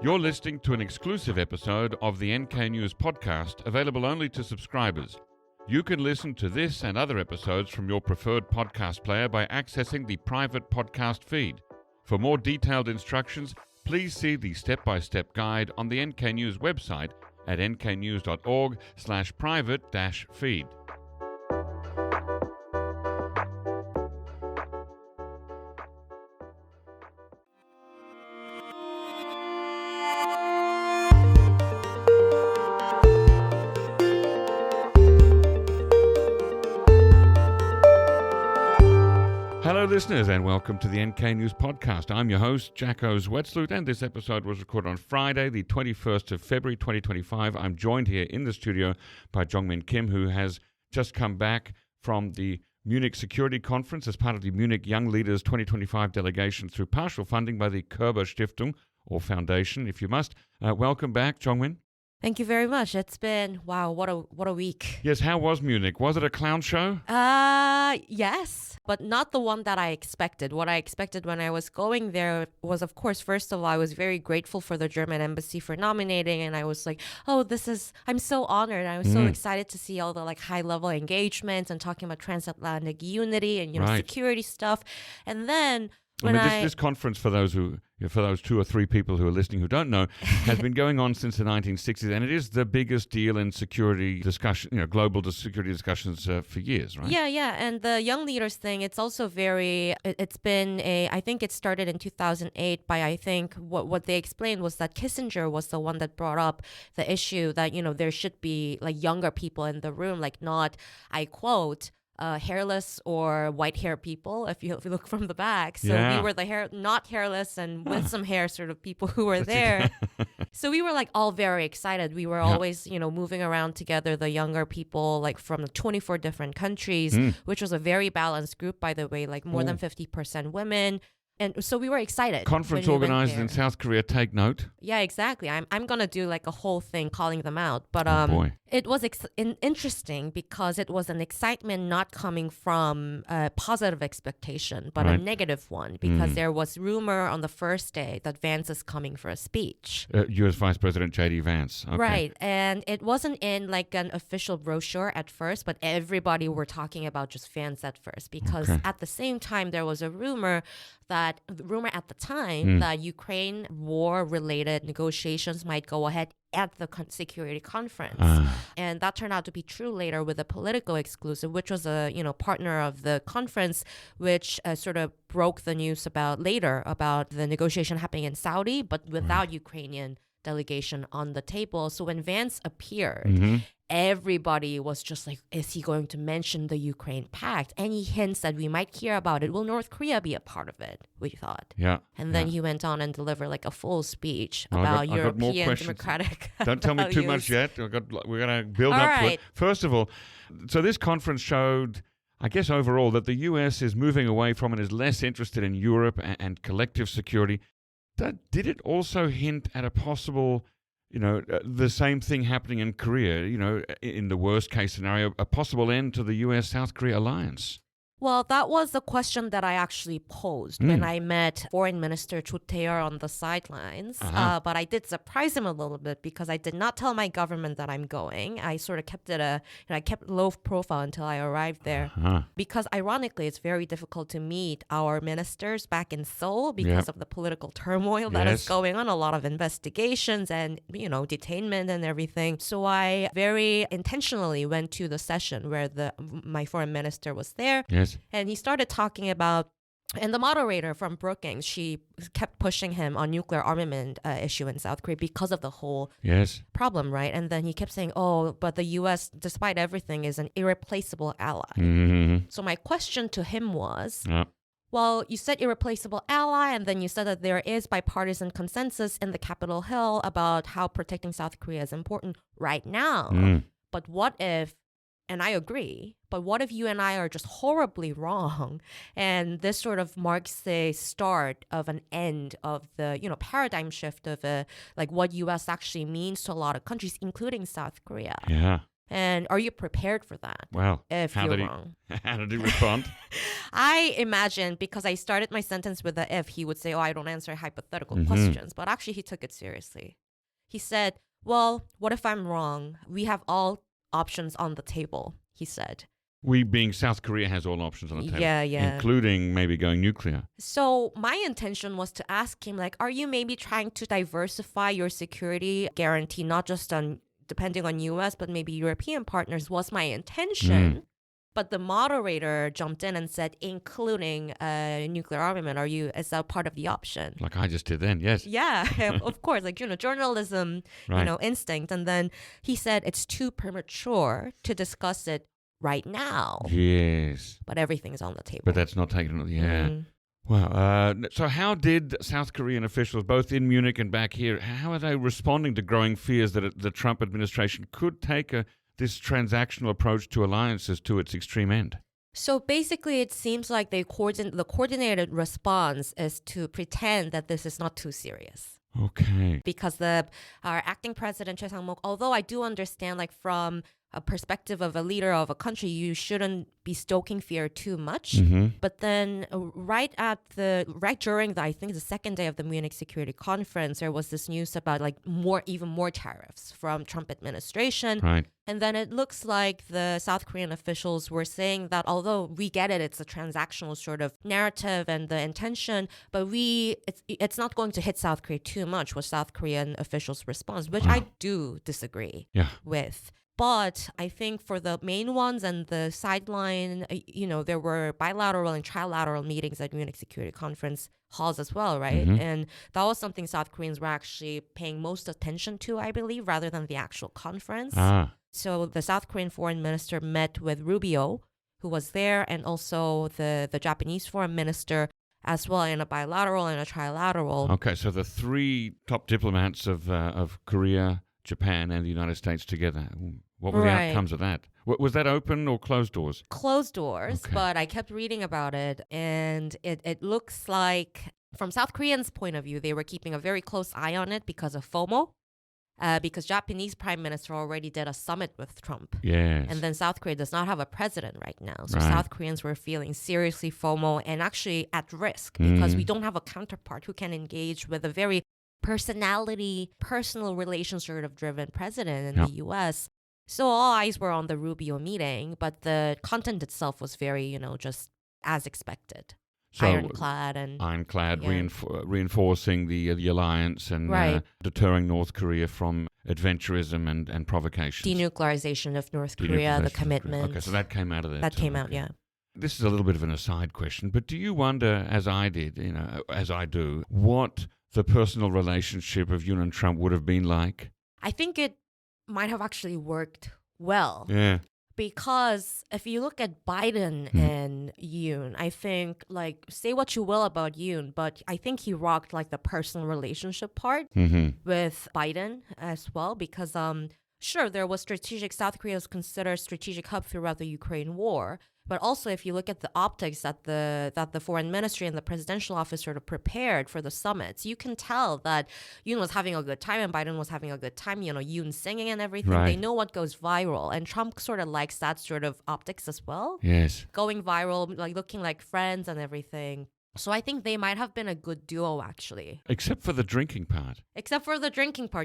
You're listening to an exclusive episode of the NK News podcast, available only to subscribers. You can listen to this and other episodes from your preferred podcast player by accessing the private podcast feed. For more detailed instructions, please see the step-by-step guide on the NK News website at nknews.org/private-feed. Hello listeners and welcome to the NK News podcast. I'm your host, Jacco Zwetsloot, and this episode was recorded on Friday, the 21st of February 2025. I'm joined here in the studio by Jeongmin Kim, who has just come back from the Munich Security Conference as part of the Munich Young Leaders 2025 delegation through partial funding by the Körber-Stiftung Foundation, if you must. Welcome back, Jeongmin. Thank you very much. It's been, wow, what a week. Yes, how was Munich? Was it a clown show? Yes, but not the one that I expected. What I expected when I was going there was, of course, first of all, I was very grateful for the German embassy for nominating, and I was like, I'm so honored. I was so excited to see all the high-level engagements and talking about transatlantic unity and security stuff. And then this conference, for those 2 or 3 people who are listening who don't know, has been going on since the 1960s, and it is the biggest deal in security discussion, global security discussions for years, right? Yeah, and the Young Leaders thing, it's also I think it started in 2008 by, what they explained was that Kissinger was the one that brought up the issue that, there should be younger people in the room, not, I quote, hairless or white hair people, if you look from the back. So we were the not hairless and with some hair sort of people who were there. So we were all very excited. We were always, moving around together, the younger people, from 24 different countries, which was a very balanced group, by the way, more than 50% women. And so we were excited. Conference organized in South Korea, take note. Yeah, exactly. I'm going to do a whole thing calling them out. But it was interesting because it was an excitement not coming from a positive expectation, but a negative one, because there was rumor on the first day that Vance is coming for a speech. U.S. Vice President J.D. Vance. Okay. Right. And it wasn't in an official brochure at first, but everybody were talking about just Vance at first, because at the same time there was a rumor at the time that Ukraine war-related negotiations might go ahead at the security conference. And that turned out to be true later with a political exclusive, which was a partner of the conference, which sort of broke the news about the negotiation happening in Saudi, but without Ukrainian delegation on the table. So when Vance appeared, everybody was just like, is he going to mention the Ukraine pact? Any hints that we might hear about it? Will North Korea be a part of it? We thought. Yeah. And then he went on and delivered a full speech about European democratic Don't tell me too much yet. We're going to build up to it. First of all, so this conference showed, I guess overall, that the US is moving away from and is less interested in Europe and collective security. Did it also hint at a possible, the same thing happening in Korea, in the worst case scenario, a possible end to the US-South Korea alliance? Well, that was the question that I actually posed when I met Foreign Minister Cho Tae-yeol on the sidelines. But I did surprise him a little bit because I did not tell my government that I'm going. I sort of kept it I kept low profile until I arrived there. Because ironically, it's very difficult to meet our ministers back in Seoul because of the political turmoil that is going on, a lot of investigations and, detainment and everything. So I very intentionally went to the session where my foreign minister was there. Yes. And he started talking about, and the moderator from Brookings, she kept pushing him on nuclear armament issue in South Korea because of the whole problem, right? And then he kept saying, but the U.S., despite everything, is an irreplaceable ally. So my question to him was, well, you said irreplaceable ally, and then you said that there is bipartisan consensus in the Capitol Hill about how protecting South Korea is important right now. But what if, and I agree, but what if you and I are just horribly wrong? And this sort of marks the start of an end of the, paradigm shift of what U.S. actually means to a lot of countries, including South Korea. Yeah. And are you prepared for that? Well, if how you're did wrong. How did he respond? I imagine, because I started my sentence with the if, he would say, oh, I don't answer hypothetical questions. But actually, he took it seriously. He said, well, what if I'm wrong? We have all options on the table, he said. We being South Korea has all options on the table. Yeah. Including maybe going nuclear. So my intention was to ask him, like, are you maybe trying to diversify your security guarantee, not just on depending on US, but maybe European partners, was my intention. But the moderator jumped in and said, including nuclear armament, is that part of the option? Like I just did then, yes. Yeah, of course, like, journalism, Right. instinct. And then he said it's too premature to discuss it right now. Yes. But everything's on the table. But that's not taken on the Wow. So how did South Korean officials, both in Munich and back here, how are they responding to growing fears that the Trump administration could take this transactional approach to alliances to its extreme end? So basically, it seems like the coordinated response is to pretend that this is not too serious. Okay. Because our acting president, Choi Sang-mok, although I do understand, like, from a perspective of a leader of a country, you shouldn't be stoking fear too much. But then right during I think the second day of the Munich Security Conference, there was this news about even more tariffs from Trump administration. Right. And then it looks like the South Korean officials were saying that although we get it, it's a transactional sort of narrative and the intention, but it's not going to hit South Korea too much, was South Korean officials' response, which I do disagree with. But I think for the main ones and the sideline, there were bilateral and trilateral meetings at Munich Security Conference halls as well, right? And that was something South Koreans were actually paying most attention to, I believe, rather than the actual conference. So the South Korean foreign minister met with Rubio, who was there, and also the Japanese foreign minister as well, in a bilateral and a trilateral. Okay, so the three top diplomats of Korea, Japan, and the United States together. What were the outcomes of that? Was that open or closed doors? Closed doors, but I kept reading about it, and it looks like, from South Koreans' point of view, they were keeping a very close eye on it because of FOMO, because Japanese prime minister already did a summit with Trump. Yes. And then South Korea does not have a president right now. So South Koreans were feeling seriously FOMO and actually at risk because we don't have a counterpart who can engage with a very personal relations sort of driven president in the U.S. So all eyes were on the Rubio meeting, but the content itself was very, just as expected. So ironclad, reinforcing the alliance and deterring North Korea from adventurism and provocations. Denuclearization of North Korea, the commitment. Okay, so that came out of that. That came out, yeah. This is a little bit of an aside question, but do you wonder, as I did, as I do, what the personal relationship of Yoon and Trump would have been like? I think it might have actually worked well. Yeah. Because if you look at Biden and Yoon, I think, say what you will about Yoon, but I think he rocked, the personal relationship part with Biden as well. Because, sure, there was South Korea was considered a strategic hub throughout the Ukraine war. But also, if you look at the optics that the foreign ministry and the presidential office sort of prepared for the summits, you can tell that Yoon was having a good time and Biden was having a good time. Yoon singing and everything. Right. They know what goes viral, and Trump sort of likes that sort of optics as well. Yes, going viral, looking like friends and everything. So I think they might have been a good duo, actually. Except for the drinking part.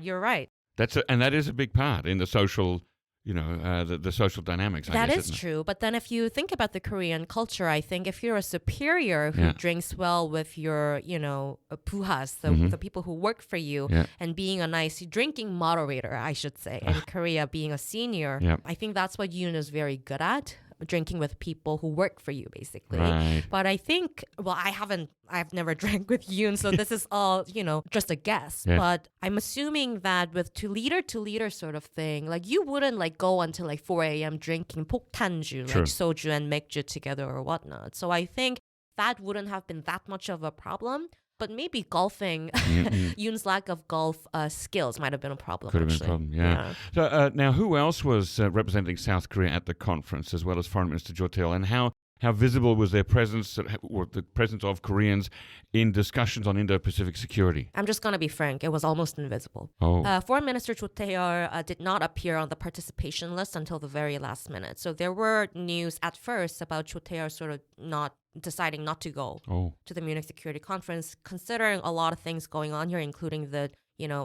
You're right. That is a big part in the social. The social dynamics. That is true. But then if you think about the Korean culture, I think if you're a superior who drinks well with your, puhas, the people who work for you, and being a nice drinking moderator, I should say, in Korea, being a senior, I think that's what Yoon is very good at. Drinking with people who work for you, basically. Right. But I think, I've never drank with Yoon, so this is all, just a guess. Yeah. But I'm assuming that with to leader sort of thing, you wouldn't go until 4 a.m. drinking 폭탄주, soju and 맥주 together or whatnot. So I think that wouldn't have been that much of a problem. But maybe golfing, Yoon's lack of golf skills might have been a problem. Could have been a problem, yeah. So now, who else was representing South Korea at the conference, as well as Foreign Minister Jo Tae-il, and how How visible was their presence, or the presence of Koreans in discussions on Indo-Pacific security? I'm just going to be frank. It was almost invisible. Oh. Foreign Minister Cho Tae-yeol did not appear on the participation list until the very last minute. So there were news at first about Cho Tae-yeol sort of deciding not to go to the Munich Security Conference, considering a lot of things going on here, including the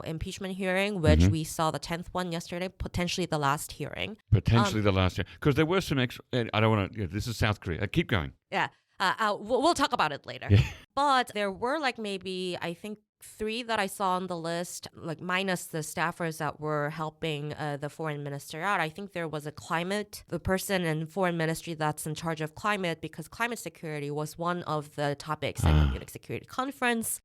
impeachment hearing, which we saw the 10th one yesterday, potentially the last hearing. Potentially the last hearing. Because there were some extra... I don't want to... this is South Korea. Keep going. Yeah. We'll talk about it later. Yeah. But there were maybe, I think, 3 that I saw on the list, minus the staffers that were helping the foreign minister out. I think there was the person in foreign ministry that's in charge of climate, because climate security was one of the topics at the Munich Security Conference.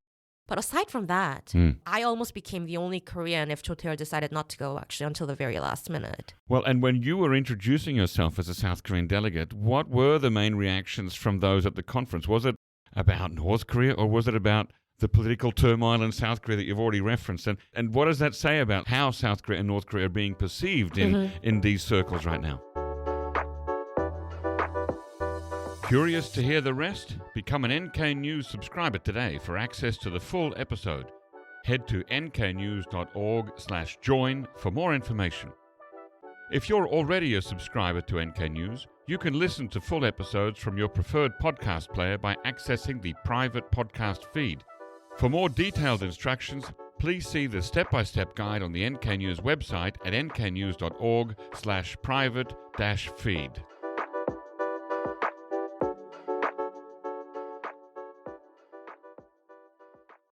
But aside from that, I almost became the only Korean if Cho Tae-yeol decided not to go, actually, until the very last minute. Well, and when you were introducing yourself as a South Korean delegate, what were the main reactions from those at the conference? Was it about North Korea, or was it about the political turmoil in South Korea that you've already referenced? And what does that say about how South Korea and North Korea are being perceived in these circles right now? Curious to hear the rest? Become an NK News subscriber today for access to the full episode. Head to nknews.org/join for more information. If you're already a subscriber to NK News, you can listen to full episodes from your preferred podcast player by accessing the private podcast feed. For more detailed instructions, please see the step-by-step guide on the NK News website at nknews.org/private-feed.